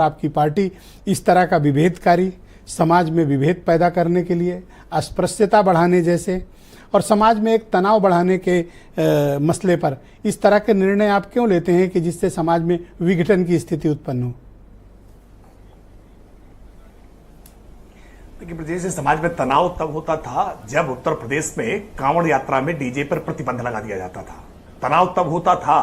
आपकी पार्टी इस तरह का विभेदकारी, समाज में विभेद पैदा करने के लिए, अस्पृश्यता बढ़ाने जैसे और समाज में एक तनाव बढ़ाने के मसले पर इस तरह के निर्णय आप क्यों लेते हैं कि जिससे समाज में विघटन की स्थिति उत्पन्न हो? देखिए, प्रदेश से समाज में तनाव तब होता था जब उत्तर प्रदेश में कांवड़ यात्रा में डीजे पर प्रतिबंध लगा दिया जाता था। तनाव तब होता था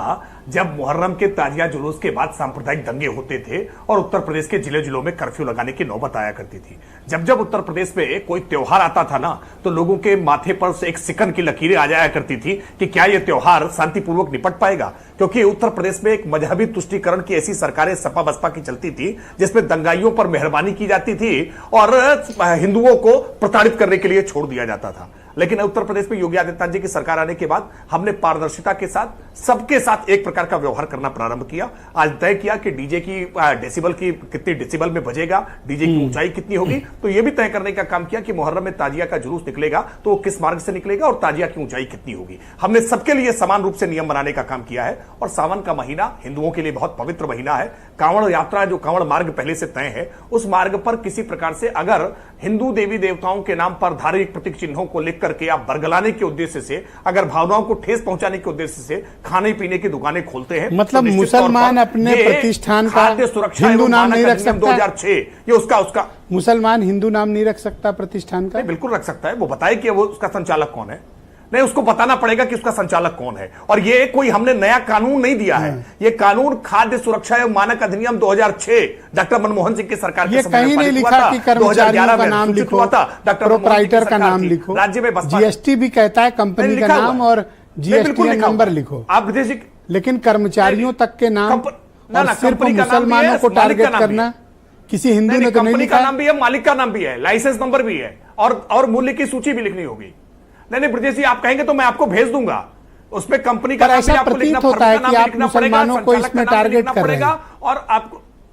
जब मुहर्रम के ताजिया जुलूस के बाद सांप्रदायिक दंगे होते थे और उत्तर प्रदेश के जिले जिलों में कर्फ्यू लगाने की नौबत आया करती थी। जब जब उत्तर प्रदेश में कोई त्योहार आता था ना, तो लोगों के माथे पर से एक सिकन की लकीरें आ जाया करती थी कि क्या यह त्योहार शांतिपूर्वक निपट पाएगा, क्योंकि उत्तर प्रदेश में एक मजहबी तुष्टीकरण की ऐसी सरकारें सपा बसपा की चलती थी जिसमें दंगाइयों पर मेहरबानी की जाती थी और हिंदुओं को प्रताड़ित करने के लिए छोड़ दिया जाता था। लेकिन उत्तर प्रदेश में योगी आदित्यनाथ जी की सरकार आने के बाद हमने पारदर्शिता के साथ सबके साथ एक प्रकार का व्यवहार करना प्रारंभ किया। आज तय किया कि डीजे की डेसिबल की कितनी डेसिबल में बजेगा, डीजे की ऊंचाई कितनी होगी, तो यह भी तय करने का काम किया कि मुहर्रम में ताजिया का जुलूस निकलेगा तो वो किस मार्ग से निकलेगा और ताजिया की ऊंचाई कितनी होगी। हमने सबके लिए समान रूप से नियम बनाने का काम किया है। और सावन का महीना हिंदुओं के लिए बहुत पवित्र महीना है। कांवड़ यात्रा, जो कांवड़ मार्ग पहले से तय है, उस मार्ग पर किसी प्रकार से अगर हिंदू देवी देवताओं के नाम पर धार्मिक प्रतीक चिन्हों को लिख करके आप बरगलाने के उद्देश्य से, अगर भावनाओं को ठेस पहुंचाने के उद्देश्य से खाने पीने की दुकानें खोलते हैं, मतलब तो मुसलमान अपने प्रतिष्ठान का हिंदू नाम नहीं रख सकता। 2006 ये उसका मुसलमान हिंदू नाम नहीं रख सकता प्रतिष्ठान का? बिल्कुल रख सकता है। वो बताए कि वो उसका संचालक कौन है। नहीं, उसको बताना पड़ेगा कि उसका संचालक कौन है। और ये कोई हमने नया कानून नहीं दिया है। ये कानून खाद्य सुरक्षा एवं मानक अधिनियम 2006 डॉक्टर मनमोहन सिंह की सरकार के समय में कहीं नहीं लिखा कि कर्मचारियों का नाम लिखो, प्रोप्राइटर का नाम लिखो, राज्य में जीएसटी भी कहता है कंपनी का नाम और जीएसटी नंबर लिखो आप, लेकिन कर्मचारियों तक के नाम और सिर्फ मुसलमानों को टारगेट करना किसी हिंदू ने तो नहीं लिखा। कंपनी का नाम भी है, मालिक का नाम भी है, लाइसेंस नंबर भी है और मूल्य की सूची भी लिखनी होगी। नहीं ब्रजेश जी, आप कहेंगे तो मैं आपको भेज दूंगा, उसमें कंपनी का नाम भी आपको लिखना, होता है कि आप मुसलमानों को इसमें टारगेट कर रहे हैं और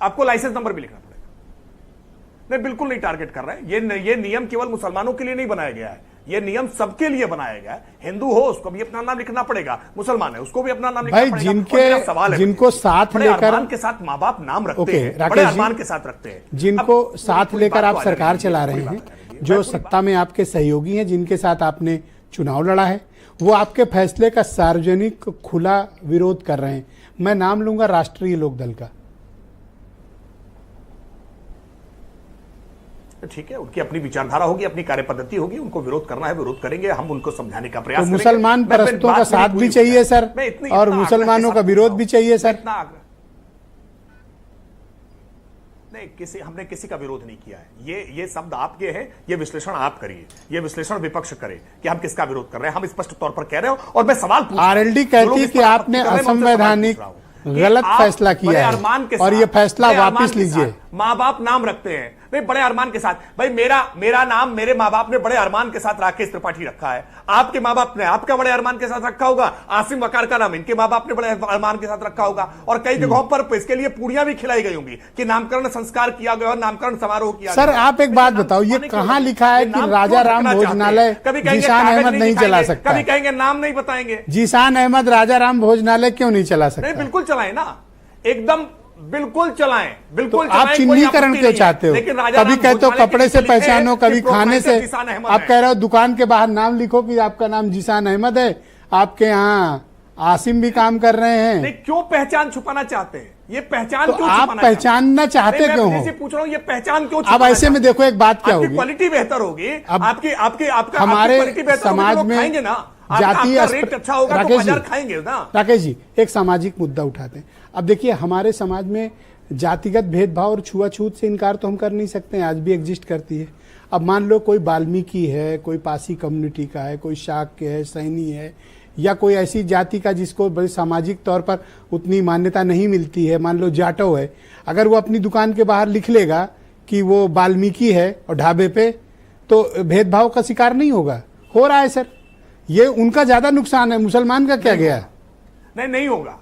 आपको लाइसेंस नंबर भी लिखना पड़ेगा। नहीं, बिल्कुल नहीं टारगेट कर रहे हैं। ये नियम केवल मुसलमानों के लिए नहीं बनाया गया है, ये नियम सबके लिए बनाया गया है। हिंदू हो उसको भी अपना नाम लिखना पड़ेगा, मुसलमान है उसको भी अपना नाम लिखना पड़ेगा। जिनको साथ लेकर के साथ माँ बाप नाम रखते हैं, बड़े अरमान के साथ रखते हैं, जिनको साथ लेकर आप सरकार चला रहे हैं, जो सत्ता में आपके सहयोगी हैं, जिनके साथ आपने चुनाव लड़ा है, वो आपके फैसले का सार्वजनिक खुला विरोध कर रहे हैं। मैं नाम लूंगा राष्ट्रीय लोकदल का। ठीक है, उनकी अपनी विचारधारा होगी, अपनी कार्य पद्धति होगी, उनको विरोध करना है, विरोध करेंगे, हम उनको समझाने का प्रयास करेंगे। मुसलमान परस्तों का साथ भी चाहिए सर, और मुसलमानों का विरोध भी चाहिए सर। नहीं, हमने किसी का विरोध नहीं किया है। ये शब्द आपके हैं, ये विश्लेषण आप करिए, ये विश्लेषण विपक्ष करे कि हम किसका विरोध कर रहे हैं। हम स्पष्ट तौर पर कह रहे हो और मैं सवाल पूछ, आरएलडी कहती है कि आपने असंवैधानिक गलत फैसला किया है और ये फैसला वापस लीजिए। माँ बाप नाम रखते हैं, भाई बड़े अरमान के साथ, भाई मेरा नाम मेरे माँ बाप ने बड़े अरमान के साथ राकेश त्रिपाठी रखा है, आपके माँ बाप ने आपका बड़े अरमान के साथ रखा होगा। आसिम वकार का नाम इनके माँ बाप ने बड़े अरमान के साथ रखा होगा और कई जगहों पर इसके लिए पूड़ियां भी खिलाई गई होंगी कि नामकरण संस्कार किया गया और नामकरण समारोह किया। सर आप एक बात बताओ, ये कहाँ लिखा है कि राजा राम भोजनालय जीशान अहमद नहीं चला सकता? कभी कहेंगे नाम नहीं बताएंगे। जीशान अहमद राजा राम भोजनालय क्यों नहीं चला सकता? बिल्कुल चलाए ना, एकदम बिल्कुल चलाएं, बिल्कुल तो आप चिन्हीकरण क्यों चाहते हो? कभी कहते हो कपड़े से पहचानो, कभी खाने से। आप कह रहे हो दुकान के बाहर नाम लिखो कि आपका नाम जीशान अहमद है, आपके यहाँ आसिम भी काम कर रहे हैं। नहीं, क्यों पहचान छुपाना चाहते हैं? ये पहचान तो आप पहचानना चाहते क्यों हो? पूछ रहा हूँ, ये पहचान क्यों? अब ऐसे में देखो एक बात क्या होगी, क्वालिटी बेहतर होगी, आपकी हमारे समाज में खाएंगे ना, जातीय अच्छा होगा तो बाजार खाएंगे ना। राकेश जी, एक सामाजिक मुद्दा उठाते हैं। अब देखिए, हमारे समाज में जातिगत भेदभाव और छुआछूत से इनकार तो हम कर नहीं सकते हैं, आज भी एग्जिस्ट करती है। अब मान लो कोई वाल्मीकि है, कोई पासी कम्युनिटी का है, कोई शाक्य है, सैनी है, या कोई ऐसी जाति का जिसको बड़ी सामाजिक तौर पर उतनी मान्यता नहीं मिलती है, मान लो जाटव है, अगर वो अपनी दुकान के बाहर लिख लेगा कि वो वाल्मीकि है और ढाबे पे, तो भेदभाव का शिकार नहीं होगा? हो रहा है सर, ये उनका ज्यादा नुकसान है, मुसलमान का क्या गया? नहीं होगा,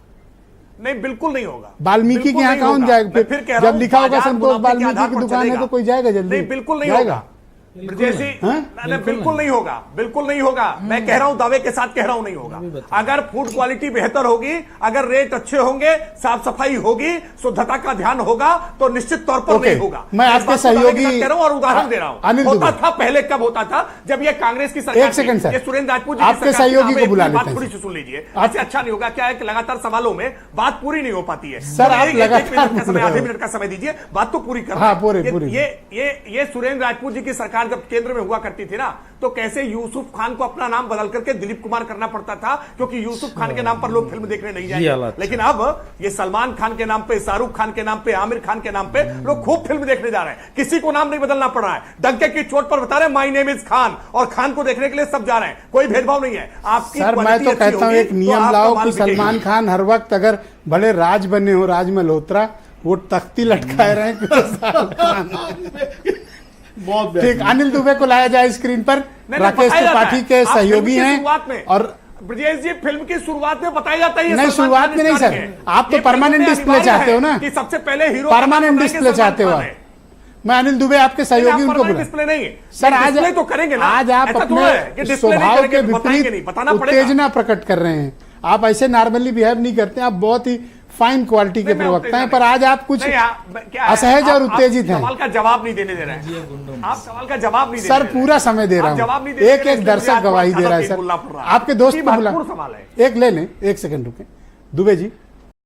नहीं बिल्कुल नहीं होगा। वाल्मीकि के यहाँ कौन जाएगा? फिर जब लिखा होगा संतोष वाल्मीकि की दुकान है तो कोई जाएगा जल्दी? नहीं, बिल्कुल नहीं होगा। ब्रजेश जी, बिल्कुल नहीं होगा, बिल्कुल नहीं होगा। मैं कह रहा हूं, दावे के साथ कह रहा हूं, नहीं होगा। अगर फूड क्वालिटी बेहतर होगी, अगर रेट अच्छे होंगे, साफ सफाई होगी, शुद्धता का ध्यान होगा, तो निश्चित तौर पर नहीं होगा। मैं आपके सहयोगी कह रहा हूं और उदाहरण दे रहा हूं। होता था पहले, कब होता था? जब ये कांग्रेस की सरकार, एक सेकंड सर, सुरेंद्र राजपूत जी आपके सहयोगी को बुला लेते हैं। थोड़ी सी सुन लीजिए, ऐसे अच्छा नहीं होगा। क्या है कि लगातार सवालों में बात पूरी नहीं हो पाती है। सर आप लगातार आधे मिनट का समय दीजिए, बात तो पूरी कर। हाँ, पूरी। ये सुरेंद्र राजपूत जी की सरकार जब केंद्र में हुआ करती थी ना, तो कैसे यूसुफ खान को अपना नाम बदल करके दिलीप कुमार करना पड़ता था, क्योंकि यूसुफ खान के नाम पर लोग फिल्म देखने नहीं जाएंगे। लेकिन अब ये सलमान खान के नाम पे, शाहरुख खान के नाम पे, आमिर खान के नाम पे लोग खूब फिल्म देखने जा रहे हैं। किसी को नाम नहीं बदलना पड़ रहा है। डंके की चोट पर बता रहे हैं माय नेम इज खान, और खान को देखने के लिए सब जा रहे हैं। कोई भेदभाव नहीं है। आपकी सर मैं तो कहता हूं एक नियम लाओ कि सलमान खान हर वक्त अगर भले राज बने हो, राज मल्होत्रा, वो तख्ती लटकाए रहे बहुत ठीक। अनिल दुबे को लाया जाए स्क्रीन पर। राकेश त्रिपाठी के सहयोगी हैं। और ब्रजेश जी, फिल्म की शुरुआत में बताया जाता है। नहीं, शुरुआत में नहीं सर, आप तो परमानेंट डिस्प्ले चाहते हो ना, कि सबसे पहले हीरो परमानेंट डिस्प्ले चाहते हो। मैं अनिल दुबे आपके सहयोगी उनको बुला। डिस्प्ले नहीं सर, आज तो करेंगे ना। आज आप अपने स्वभाव के विपरीत उत्तेजना प्रकट कर रहे हैं। आप ऐसे नॉर्मली बिहेव नहीं करते, आप बहुत ही फाइन क्वालिटी के प्रवक्ता हैं, पर आज आप कुछ असहज और उत्तेजित हैं। सवाल का जवाब नहीं देने दे रहे हैं। आप सवाल का जवाब नहीं दे सर, पूरा समय दे रहा हूं। एक एक दर्शक गवाही दे रहा है सर। आपके दोस्त को बुला, एक ले लें, एक सेकंड रुके। दुबे जी,